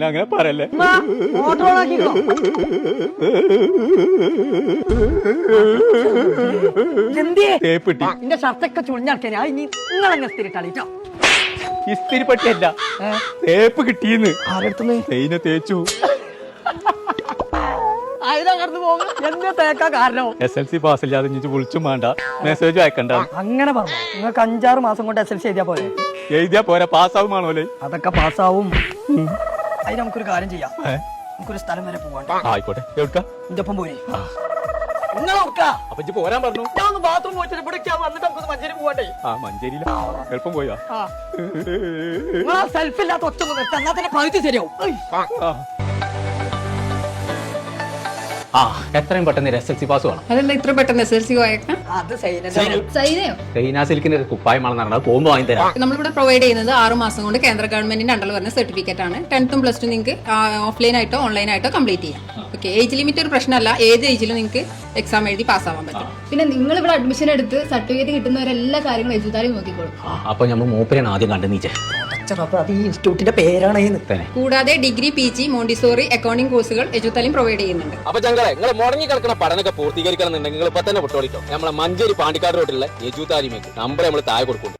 അങ്ങനെ പറയല്ലേ. എന്റെ ഷർട്ടൊക്കെ ചുളിഞ്ഞാക്കിയാ നിങ്ങളെങ്ങനെ സ്ഥിരിട്ടാളിട്ടോ. ഇസ്തിരി പട്ടിയല്ല, തേപ്പ് കിട്ടിയെന്ന്. ആരെടുത്തുനിന്ന് തേയിനെ തേച്ചു. അതിനകത്ത് പോകും. എന്താ തേക്കാ കാരണം? SLC പാസ്സില്ലാതെ ഇനി വിളിച്ചും വേണ്ട, മെസ്സേജ് അയക്കണ്ട. അങ്ങനെ പറഞ്ഞു. നിങ്ങൾക്ക് 5-6 മാസം കൊണ്ട് SLC എഴുതിയാ പോലെ. എഴുതിയാ പോരാ, പാസ്സാവുമാണോല്ലേ? അതൊക്കെ പാസ്സാവും. അതിന് നമുക്കൊരു കാര്യം ചെയ്യാം. നമുക്കൊരു സ്ഥലം വരെ പോവാണ്ട്. ആയിക്കോട്ടെ. എവിടുക്ക? എന്റെ ഒപ്പം പോയി. അപ്പൊ ഇജ്ജ് പോരാൻ പറഞ്ഞു. ഞാൻ ഒന്ന് ബാത്റൂം പോയിട്ട് ഇവിടേക്ക് വന്നിട്ട് നമുക്ക് മഞ്ചേരി പോവാണ്ടേ. മഞ്ചേരിയില എളുപ്പം പോയാ. നിങ്ങൾ സെൽഫ് ഇല്ലാത്ത ഒറ്റ എന്നാ തന്നെ പകുതി ശരിയാവും. എത്രയും പെട്ടെന്ന് SLC പാസ് വേണം. അതെന്താ ഇത്ര പെട്ടെന്ന് SLC പോയേക്കാം? അത് സൈനയോ സിലിക്കിന്റെ കുപ്പായമാണ് നടന്നത്. പോകുമ്പോ വാങ്ങി തരാം. നമ്മളിവിടെ പ്രൊവൈഡ് ചെയ്യുന്നത് 6 മാസം കൊണ്ട് കേന്ദ്ര ഗവൺമെന്റിന്റെ അണ്ടർ വരുന്ന സർട്ടിഫിക്കറ്റ് ആണ്. 10th പ്ലസ് ടു നിങ്ങൾക്ക് ഓഫ്ലൈൻ ആയിട്ടോ ഓൺലൈൻ ആയിട്ടോ കംപ്ലീറ്റ് ചെയ്യാം. ഓക്കെ, ഏജ് ലിമിറ്റ് ഒരു പ്രശ്നമല്ല. ഏത് ഏജിലും നിങ്ങൾക്ക് എക്സാം എഴുതി പാസ്സാവാൻ പറ്റും. പിന്നെ നിങ്ങൾ ഇവിടെ അഡ്മിഷൻ എടുത്ത് സർട്ടിഫിക്കറ്റ് കിട്ടുന്നവരെല്ലാ കാര്യങ്ങളും എഴുതാനും നോക്കിക്കോളും. അപ്പൊ നമ്മൾ മൂപ്പരാണ് ആദ്യം കണ്ടു നീച്ചേ. അത് ഈ ഇൻസ്റ്റിറ്റ്യൂട്ടിന്റെ പേരാണ്. കൂടാതെ ഡിഗ്രി, PG, മോണ്ടിസോറി, അക്കൗണ്ടിംഗ് കോഴ്സുകൾ എജുത്താലും പ്രൊവൈഡ് ചെയ്യുന്നുണ്ട്. അപ്പൊ ഞങ്ങളെ നിങ്ങൾ മുടങ്ങി കിടക്കുന്ന പഠനമൊക്കെ പൂർത്തീകരിക്കണം എന്നുണ്ടെങ്കിൽ നിങ്ങൾ ഇപ്പൊ തന്നെ പൊട്ടോളിക്കോ. നമ്മളെ മഞ്ചേരി പാണ്ടിക്കാട് റോഡിലുള്ള എജുതാലിമേക്ക് നമ്പർ നമ്മൾ താഴെ കൊടുക്കും.